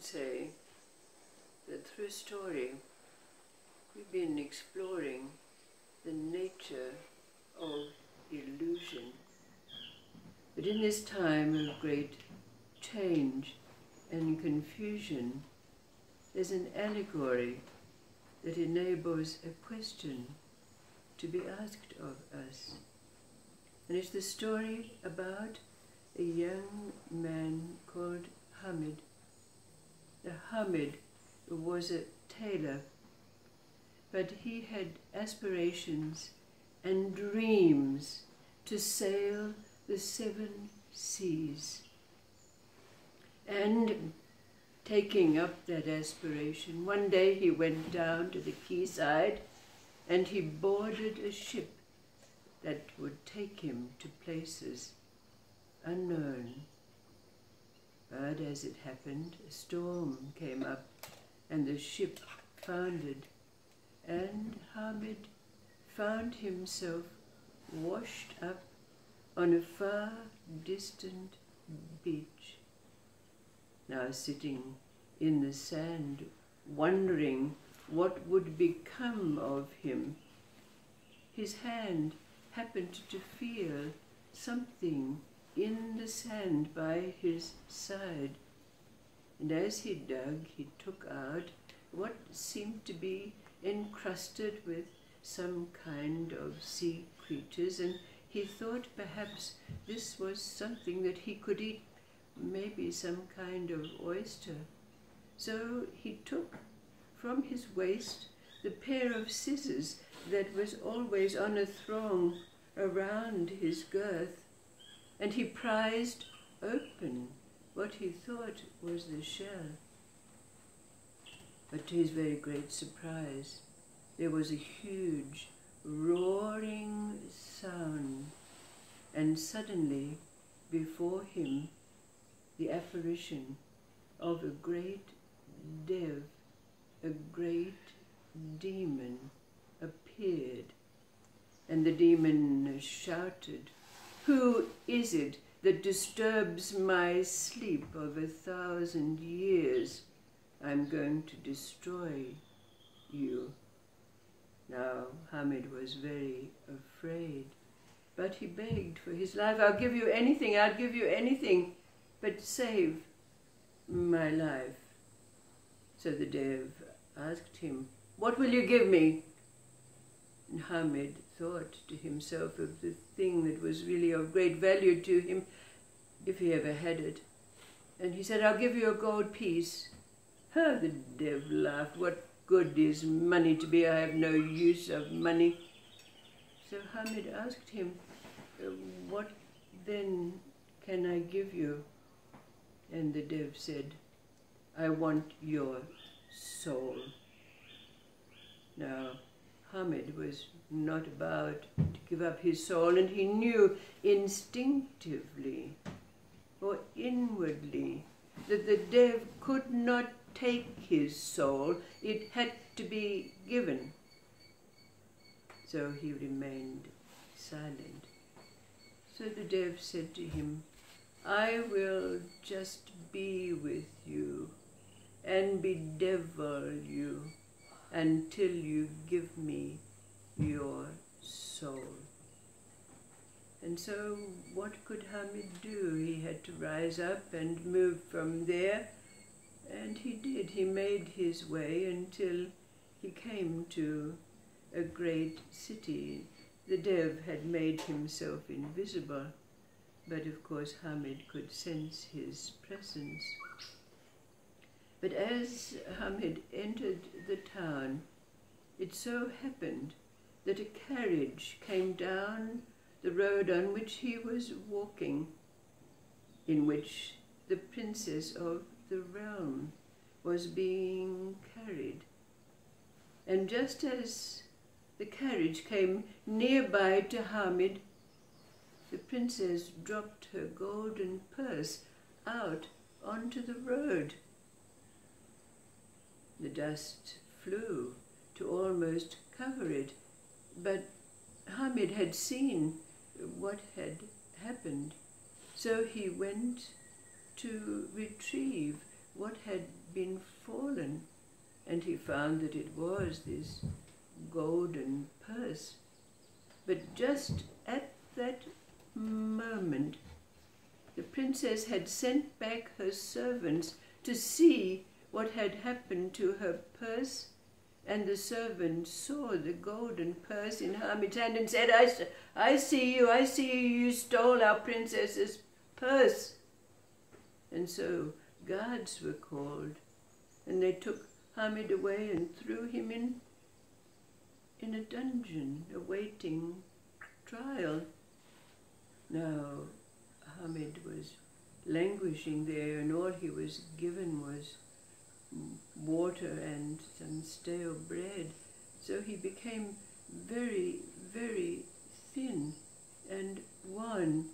would say that through story we've been exploring the nature of illusion. But in this time of great change and confusion, there's an allegory that enables a question to be asked of us. And it's the story about a young man called Hamid. Now, Hamid was a tailor, but he had aspirations and dreams to sail the 7 seas. And taking up that aspiration, one day he went down to the quayside and he boarded a ship that would take him to places unknown. But as it happened, a storm came up and the ship foundered, and Hamid found himself washed up on a far distant beach. Now sitting in the sand, wondering what would become of him, his hand happened to feel something in the sand by his side. And as he dug, he took out what seemed to be encrusted with some kind of sea creatures, and he thought perhaps this was something that he could eat, maybe some kind of oyster. So he took from his waist the pair of scissors that was always on a thong around his girth, and he prized open what he thought was the shell. But to his very great surprise, there was a huge roaring sound, and suddenly before him the apparition of a great dev, a great demon, appeared. And the demon shouted, "Who is it that disturbs my sleep of 1,000 years? I'm going to destroy you." Now Hamid was very afraid, but he begged for his life. "I'll give you anything, I'll give you anything, but save my life." So the dev asked him, "What will you give me?" And Hamid thought to himself of the thing that was really of great value to him, if he ever had it. And he said, "I'll give you a gold piece." Ah, the dev laughed. "What good is money to me? I have no use of money." So Hamid asked him, "What then can I give you?" And the dev said, "I want your soul." Now Hamid was not about to give up his soul, and he knew instinctively or inwardly that the dev could not take his soul. It had to be given. So he remained silent. So the dev said to him, "I will just be with you and bedevil you until you give me your soul." And so what could Hamid do? He had to rise up and move from there, and he did. He made his way until he came to a great city. The dev had made himself invisible, but of course Hamid could sense his presence. But as Hamid entered the town, it so happened that a carriage came down the road on which he was walking, in which the princess of the realm was being carried. And just as the carriage came nearby to Hamid, the princess dropped her golden purse out onto the road. The dust flew to almost cover it, but Hamid had seen what had happened, so he went to retrieve what had been fallen, and he found that it was this golden purse. But just at that moment, the princess had sent back her servants to see what had happened to her purse, and the servants saw the golden purse in Hamid's hand and said, I see you, you stole our princess's purse. And so guards were called, and they took Hamid away and threw him in a dungeon, awaiting trial. Now, Hamid was languishing there, and all he was given was water and some stale bread. So he became very, very thin and wan.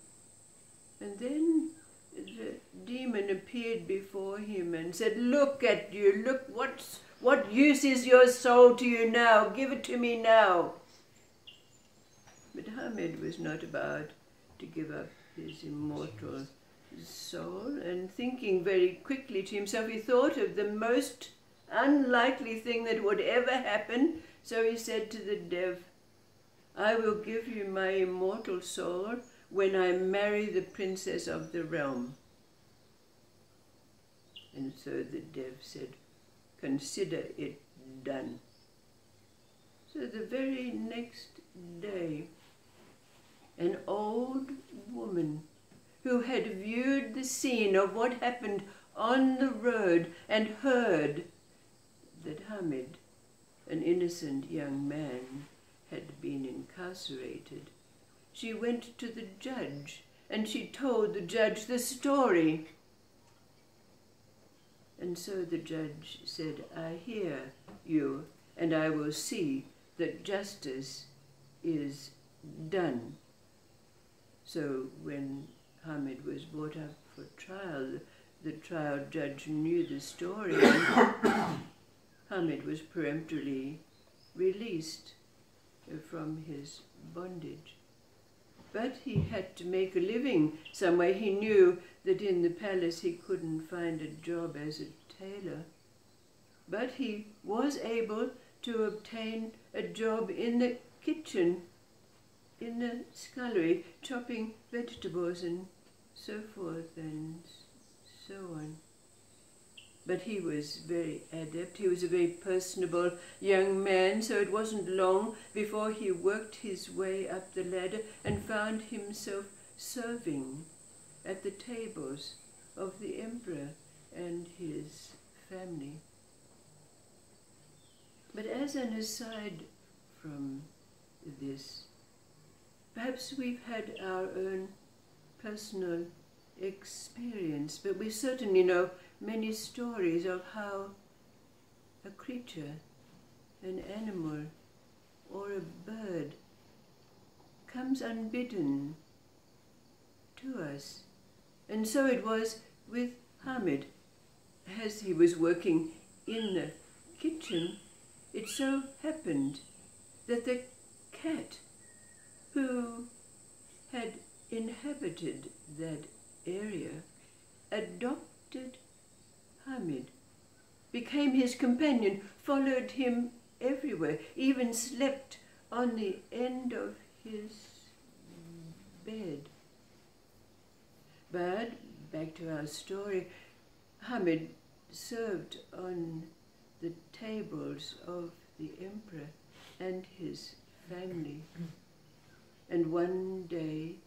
And then the demon appeared before him and said, "Look at you, look, what use is your soul to you now? Give it to me now." But Hamid was not about to give up his immortal soul, and thinking very quickly to himself, he thought of the most unlikely thing that would ever happen. So he said to the Dev, "I will give you my immortal soul when I marry the princess of the realm." And so the Dev said, "Consider it done." So the very next day, an old woman who had viewed the scene of what happened on the road and heard that Hamid, an innocent young man, had been incarcerated, she went to the judge and she told the judge the story. And so the judge said, "I hear you, and I will see that justice is done." So when Hamid was brought up for trial, the trial judge knew the story, and Hamid was peremptorily released from his bondage. But he had to make a living somewhere. He knew that in the palace he couldn't find a job as a tailor. But he was able to obtain a job in the kitchen, in the scullery, chopping vegetables and so forth and so on. But he was very adept. He was a very personable young man, so it wasn't long before he worked his way up the ladder and found himself serving at the tables of the emperor and his family. But as an aside from this, perhaps we've had our own personal experience, but we certainly know many stories of how a creature, an animal, or a bird comes unbidden to us. And so it was with Hamid. As he was working in the kitchen, it so happened that the cat who had inhabited that area adopted Hamid, became his companion, followed him everywhere, even slept on the end of his bed. But back to our story, Hamid served on the tables of the emperor and his family. And one day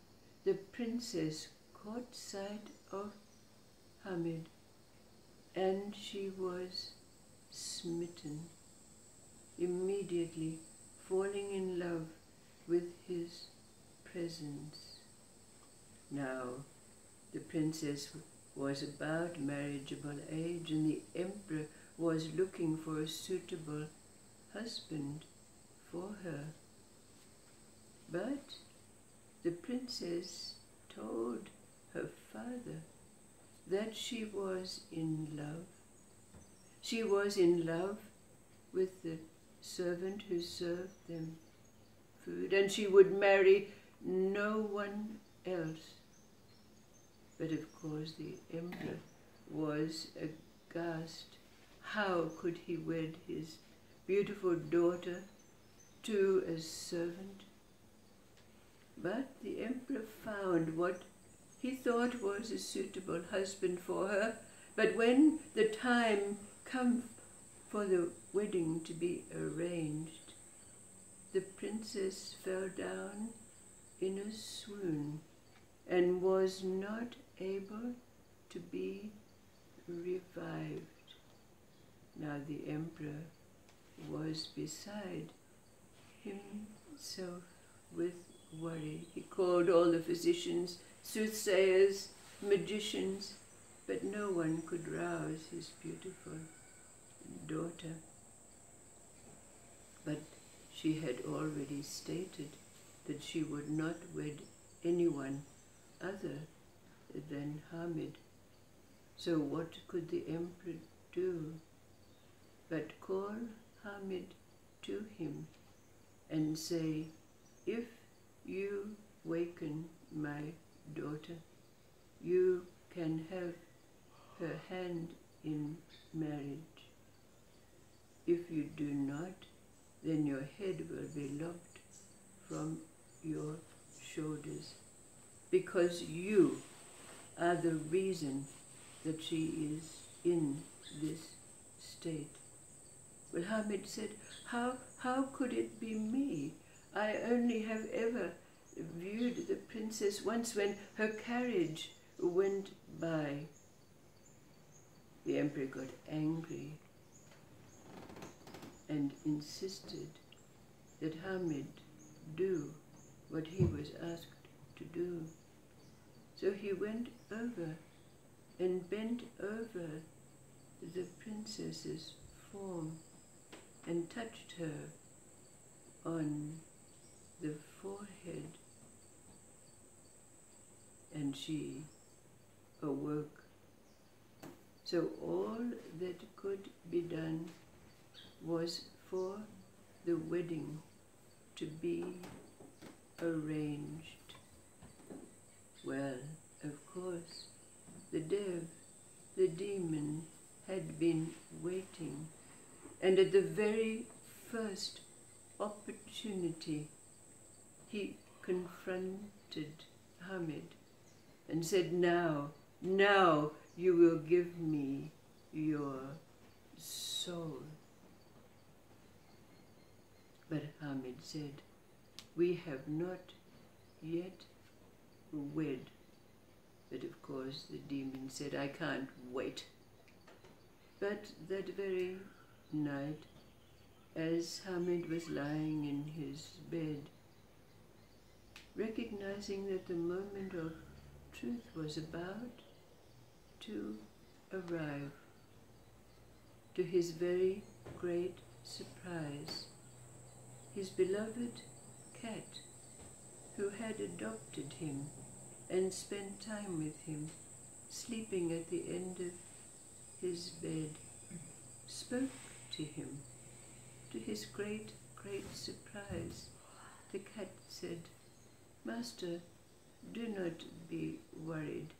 the princess caught sight of Hamid, and she was smitten, immediately falling in love with his presence. Now, the princess was about marriageable age, and the emperor was looking for a suitable husband for her. But the princess told her father that she was in love. She was in love with the servant who served them food, and she would marry no one else. But of course the emperor was aghast. How could he wed his beautiful daughter to a servant? But the emperor found what he thought was a suitable husband for her. But when the time came for the wedding to be arranged, the princess fell down in a swoon and was not able to be revived. Now the emperor was beside himself with worry. He called all the physicians, soothsayers, magicians, but no one could rouse his beautiful daughter. But she had already stated that she would not wed anyone other than Hamid. So what could the emperor do but call Hamid to him and say, "If you waken my daughter, you can have her hand in marriage. If you do not, then your head will be lopped from your shoulders, because you are the reason that she is in this state." Well, Hamid said, how could it be me? I only have ever viewed the princess once when her carriage went by. The emperor got angry and insisted that Hamid do what he was asked to do. So he went over and bent over the princess's form and touched her on the forehead, and she awoke. So all that could be done was for the wedding to be arranged. Well, of course, the demon, had been waiting, and at the very first opportunity, he confronted Hamid and said, now you will give me your soul." But Hamid said, "We have not yet wed." But of course the demon said, "I can't wait." But that very night, as Hamid was lying in his bed, recognizing that the moment of truth was about to arrive, to his very great surprise, his beloved cat, who had adopted him and spent time with him, sleeping at the end of his bed, spoke to him. To his great surprise, the cat said, "Master, do not be worried.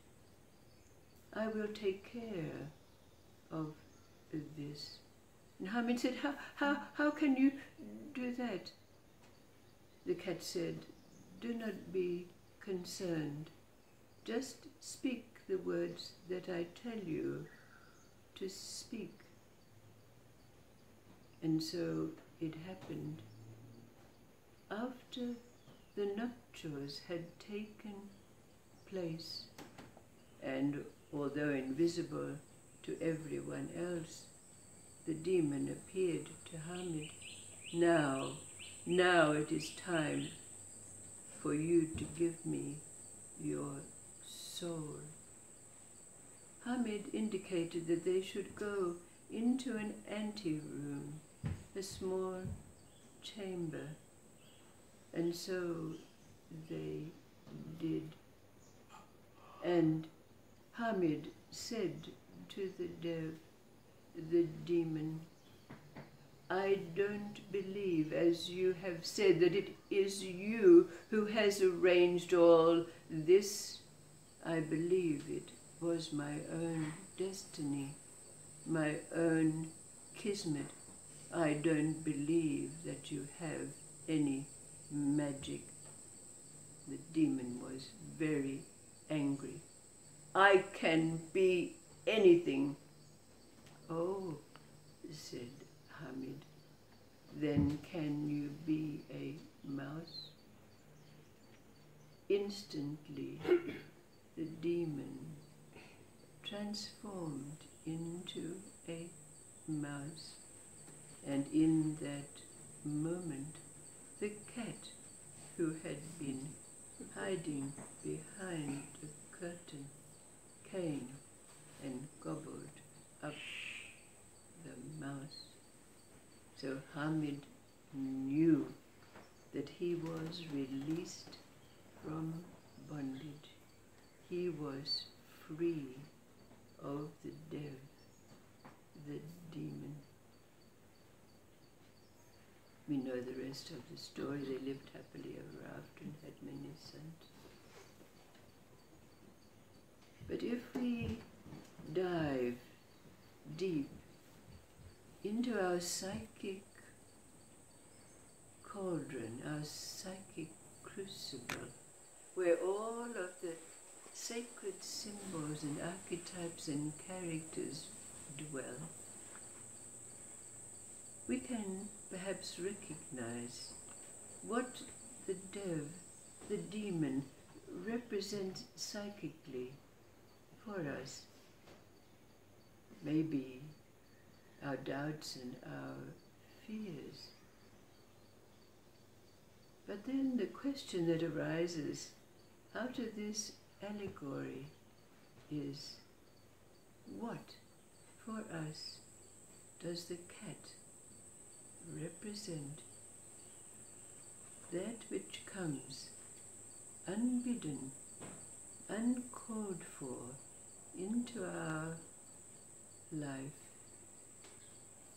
I will take care of this." And Hamid said, how can you do that?" The cat said, "Do not be concerned. Just speak the words that I tell you to speak." And so it happened. After the nuptials had taken place, and although invisible to everyone else, the demon appeared to Hamid. Now it is time for you to give me your soul." Hamid indicated that they should go into an anteroom, a small chamber, and so they did. And Hamid said to the demon, "I don't believe, as you have said, that it is you who has arranged all this. I believe it was my own destiny. my own kismet, I don't believe that you have any magic. The demon was very angry. I can be anything. Oh, said Hamid, then can you be a mouse? Instantly, the demon transformed into a mouse, and in that moment, the cat, who had been hiding behind a curtain, came and gobbled up the mouse. So Hamid knew that he was released from bondage. He was free of the dev, the demon. We know the rest of the story. They lived happily ever after and had many sons. But if we dive deep into our psychic cauldron, our psychic crucible, where all of the sacred symbols and archetypes and characters dwell, we can perhaps recognize what the dev, the demon, represents psychically for us. Maybe our doubts and our fears. But then the question that arises out of this allegory is, what for us does the cat represent? That which comes unbidden, uncalled for into our life.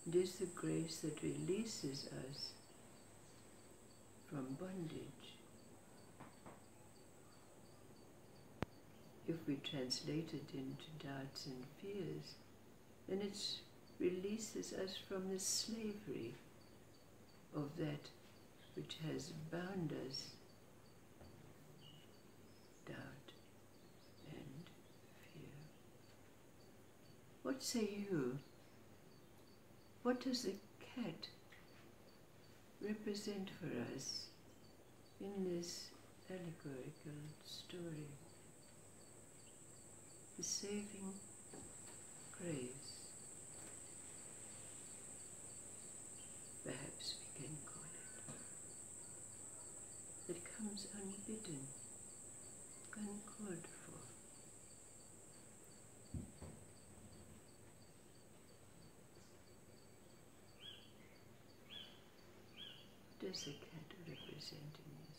It is the grace that releases us from bondage. If we translate it into doubts and fears, then it releases us from the slavery of that which has bound us. Doubt and fear. What say you? What does the cat represent for us in this allegorical story? The saving grace, perhaps we can call it, that comes unbidden, uncalled for. What does the cat represent in this